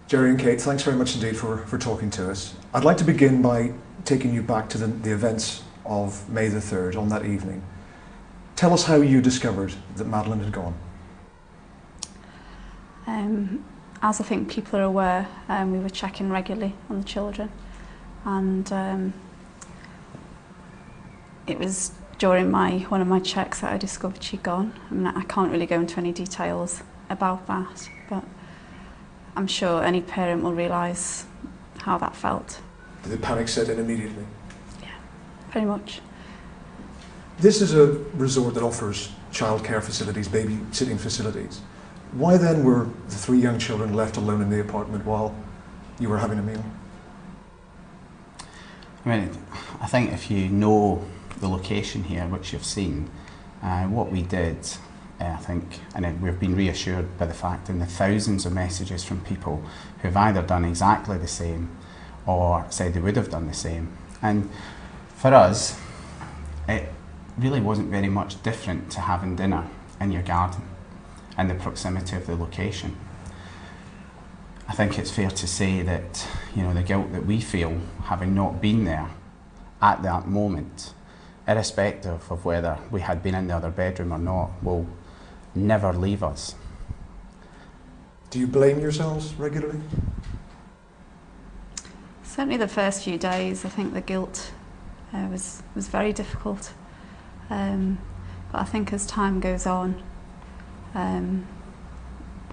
Gerry and Kate, thanks very much indeed for talking to us. I'd like to begin by taking you back to the events of May the 3rd, on that evening. Tell us how you discovered that Madeleine had gone. As I think people are aware, we were checking regularly on the children, and it was during one of my checks that I discovered she'd gone. I mean, I can't really go into any details about that, but I'm sure any parent will realise how that felt. Did the panic set in immediately? Yeah, pretty much. This is a resort that offers childcare facilities, babysitting facilities. Why then were the 3 young children left alone in the apartment while you were having a meal? I mean, I think if you know the location here, which you've seen, what we did, I think, and we've been reassured by the fact in the thousands of messages from people who've either done exactly the same or said they would have done the same. And for us, it really wasn't very much different to having dinner in your garden and the proximity of the location. I think it's fair to say that, you know, the guilt that we feel having not been there at that moment, irrespective of whether we had been in the other bedroom or not, will never leave us. Do you blame yourselves regularly? Certainly the first few days, I think the guilt was very difficult. But I think as time goes on,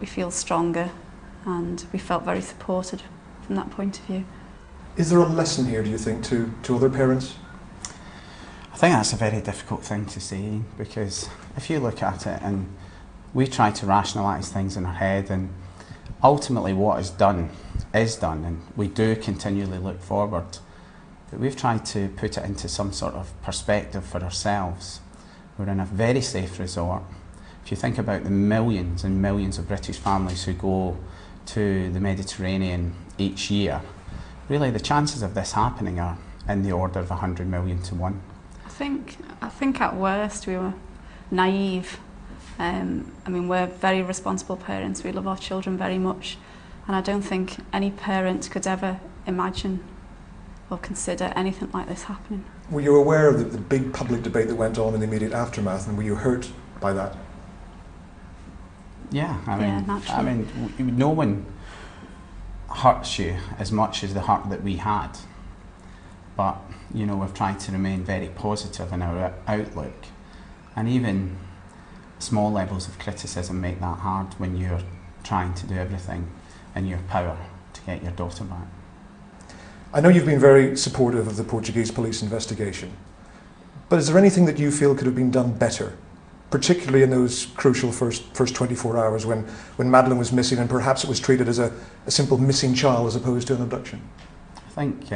we feel stronger, and we felt very supported from that point of view. Is there a lesson here, do you think, to other parents? I think that's a very difficult thing to say, because if you look at it, and we try to rationalise things in our head, and ultimately what is done, and we do continually look forward, but we've tried to put it into some sort of perspective for ourselves. We're in a very safe resort. If you think about the millions and millions of British families who go to the Mediterranean each year, really the chances of this happening are in the order of 100 million to 1. I think at worst we were naive. I mean, we're very responsible parents. We love our children very much, and I don't think any parent could ever imagine or consider anything like this happening. Were you aware of the big public debate that went on in the immediate aftermath, and were you hurt by that? Yeah, naturally. I mean, no one hurts you as much as the hurt that we had. But, you know, we've tried to remain very positive in our outlook. And even small levels of criticism make that hard when you're trying to do everything in your power to get your daughter back. I know you've been very supportive of the Portuguese police investigation, but is there anything that you feel could have been done better, particularly in those crucial first 24 hours when Madeleine was missing, and perhaps it was treated as a simple missing child as opposed to an abduction? I think,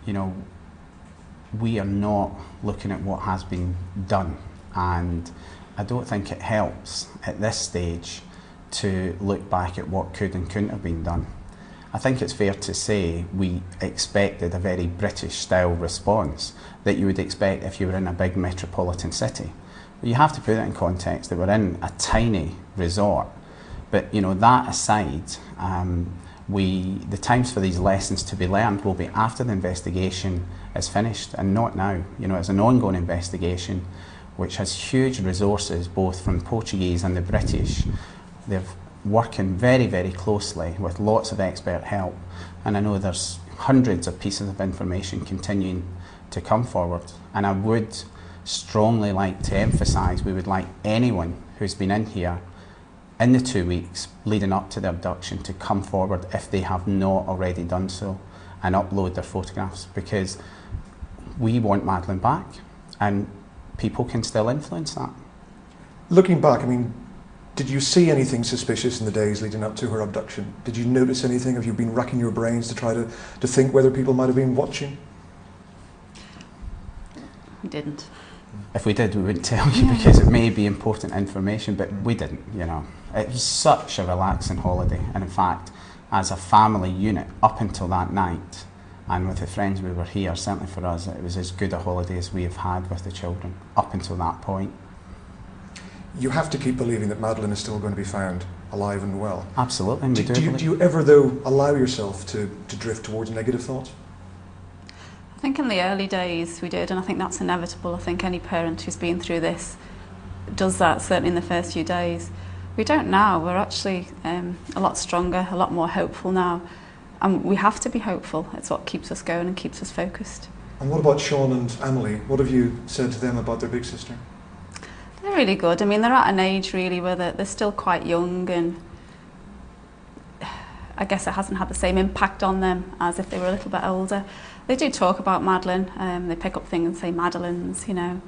you know, we are not looking at what has been done, and I don't think it helps at this stage to look back at what could and couldn't have been done. I think it's fair to say we expected a very British style response that you would expect if you were in a big metropolitan city. But you have to put it in context that we're in a tiny resort. But, you know, that aside, the times for these lessons to be learned will be after the investigation is finished, and not now. You know, it's an ongoing investigation which has huge resources both from Portuguese and the British. They're working very, very closely with lots of expert help, and I know there's hundreds of pieces of information continuing to come forward, and I would strongly like to emphasise we would like anyone who's been in here in the 2 weeks leading up to the abduction to come forward if they have not already done so and upload their photographs, because we want Madeleine back and people can still influence that. Looking back, I mean, did you see anything suspicious in the days leading up to her abduction? Did you notice anything? Have you been racking your brains to try to think whether people might have been watching? We didn't. If we did, we wouldn't tell you because it may be important information, but we didn't, you know. It was such a relaxing holiday, and in fact, as a family unit, up until that night, and with the friends we were here, certainly for us, it was as good a holiday as we have had with the children, up until that point. You have to keep believing that Madeleine is still going to be found. alive and well. Absolutely. And Do you ever, though, allow yourself to drift towards negative thoughts? I think in the early days we did, and I think that's inevitable. I think any parent who's been through this does that, certainly in the first few days. We don't now. We're actually a lot stronger, a lot more hopeful now. And we have to be hopeful. It's what keeps us going and keeps us focused. And what about Sean and Emily? What have you said to them about their big sister? They're really good. I mean, they're at an age really where they're still quite young, and I guess it hasn't had the same impact on them as if they were a little bit older. They do talk about Madeleine. They pick up things and say Madeleine's, you know,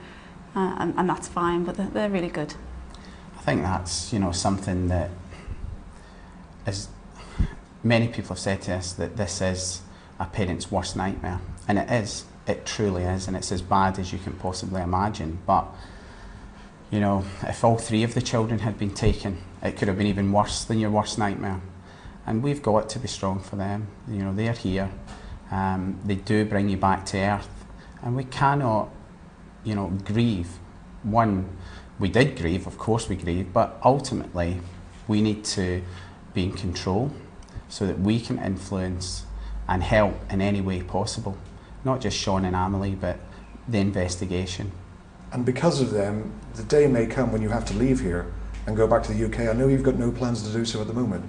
and that's fine, but they're really good. I think that's, you know, something that is, many people have said to us that this is a parent's worst nightmare, and it is. It truly is, and it's as bad as you can possibly imagine. But, you know, if all three of the children had been taken, it could have been even worse than your worst nightmare. And we've got to be strong for them. You know, they're here. They do bring you back to earth, and we cannot, you know, grieve. One, we did grieve, of course we grieve, but ultimately we need to be in control so that we can influence and help in any way possible. Not just Sean and Emily, but the investigation. And because of them, the day may come when you have to leave here and go back to the UK. I know you've got no plans to do so at the moment,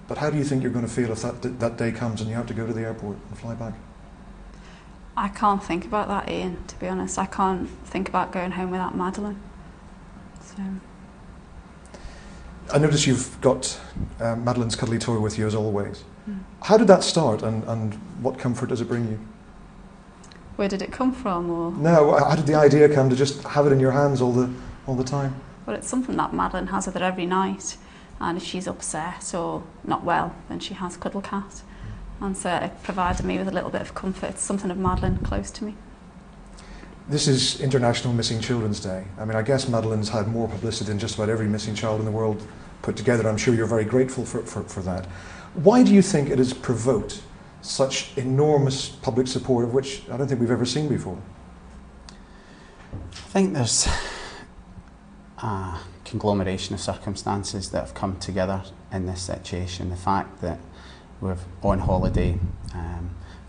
but how do you think you're going to feel if that day comes and you have to go to the airport and fly back? I can't think about that, Ian, to be honest. I can't think about going home without Madeleine. So. I notice you've got Madeleine's cuddly toy with you as always. How did that start, and what comfort does it bring you? Where did it come from? Or? No, how did the idea come to just have it in your hands all the time? Well, it's something that Madeleine has with her every night, and if she's upset or not well, then she has Cuddle Cat. And so it provided me with a little bit of comfort. It's something of Madeleine close to me. This is International Missing Children's Day. I mean, I guess Madeleine's had more publicity than just about every missing child in the world put together. I'm sure you're very grateful for that. Why do you think it has provoked such enormous public support, of which I don't think we've ever seen before? I think there's a conglomeration of circumstances that have come together in this situation. The fact that we're on holiday,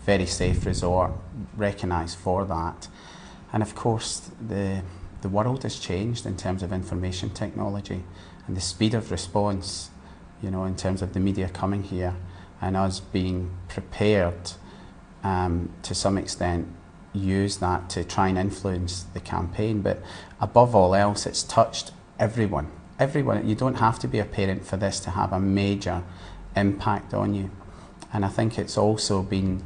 very safe resort, recognised for that. And of course, the world has changed in terms of information technology and the speed of response, you know, in terms of the media coming here and us being prepared to some extent use that to try and influence the campaign. But above all else, it's touched everyone. Everyone. You don't have to be a parent for this to have a major impact on you. And I think it's also been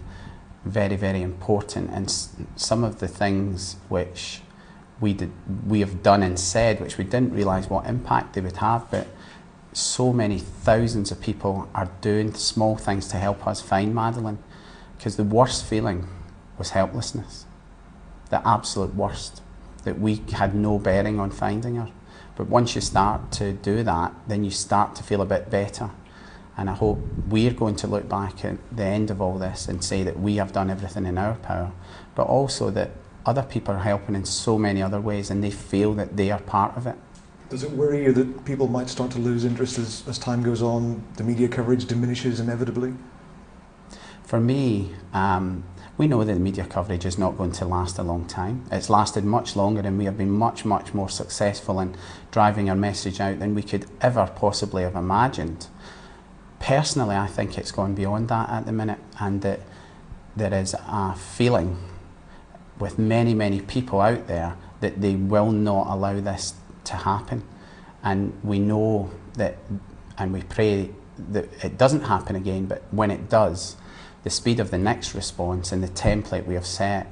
very, very important, and some of the things which we have done and said, which we didn't realise what impact they would have, but so many thousands of people are doing small things to help us find Madeleine, because the worst feeling was helplessness, the absolute worst, that we had no bearing on finding her. But once you start to do that, then you start to feel a bit better. And I hope we're going to look back at the end of all this and say that we have done everything in our power, but also that other people are helping in so many other ways and they feel that they are part of it. Does it worry you that people might start to lose interest as time goes on, the media coverage diminishes inevitably? For me, we know that the media coverage is not going to last a long time. It's lasted much longer, and we have been much, much more successful in driving our message out than we could ever possibly have imagined. Personally, I think it's gone beyond that at the minute, and that there is a feeling with many, many people out there that they will not allow this to happen. And we know that, and we pray that it doesn't happen again, but when it does, the speed of the next response and the template we have set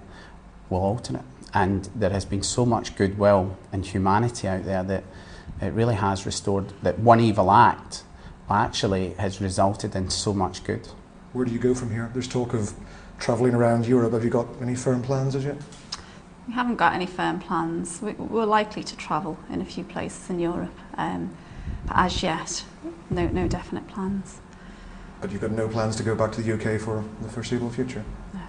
will alter it. And there has been so much goodwill and humanity out there that it really has restored, that one evil act actually has resulted in so much good. Where do you go from here? There's talk of travelling around Europe. Have you got any firm plans as yet? We haven't got any firm plans. We're likely to travel in a few places in Europe, but as yet, no definite plans. But you've got no plans to go back to the UK for the foreseeable future? No.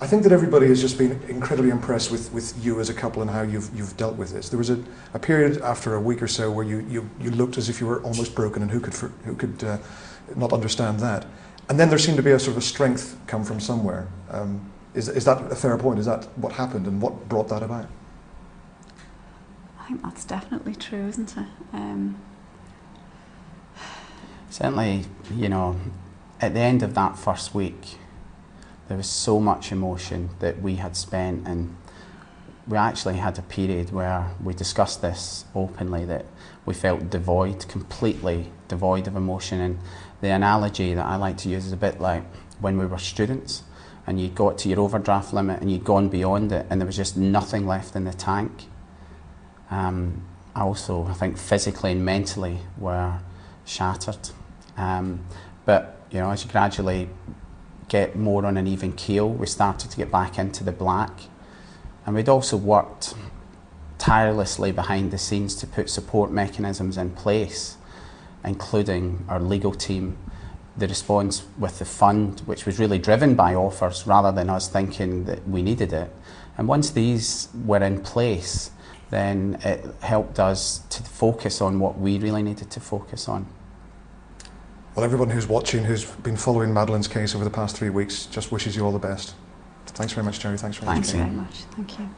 I think that everybody has just been incredibly impressed with you as a couple and how you've dealt with this. There was a period after a week or so where you looked as if you were almost broken, and who could not understand that? And then there seemed to be a sort of a strength come from somewhere. Is that a fair point? Is that what happened, and what brought that about? I think that's definitely true, isn't it? Certainly, you know, at the end of that first week, there was so much emotion that we had spent, and we actually had a period where we discussed this openly, that we felt completely devoid of emotion. And the analogy that I like to use is a bit like when we were students and you got to your overdraft limit and you'd gone beyond it and there was just nothing left in the tank. Also, I think physically and mentally were shattered. But you know, as you gradually get more on an even keel, we started to get back into the black, and we'd also worked tirelessly behind the scenes to put support mechanisms in place, including our legal team, the response with the fund, which was really driven by offers rather than us thinking that we needed it. And once these were in place, then it helped us to focus on what we really needed to focus on. Well, everyone who's watching, who's been following Madeleine's case over the past 3 weeks, just wishes you all the best. Thanks very much, Gerry. Thanks very much. Thank you very much. Thank you.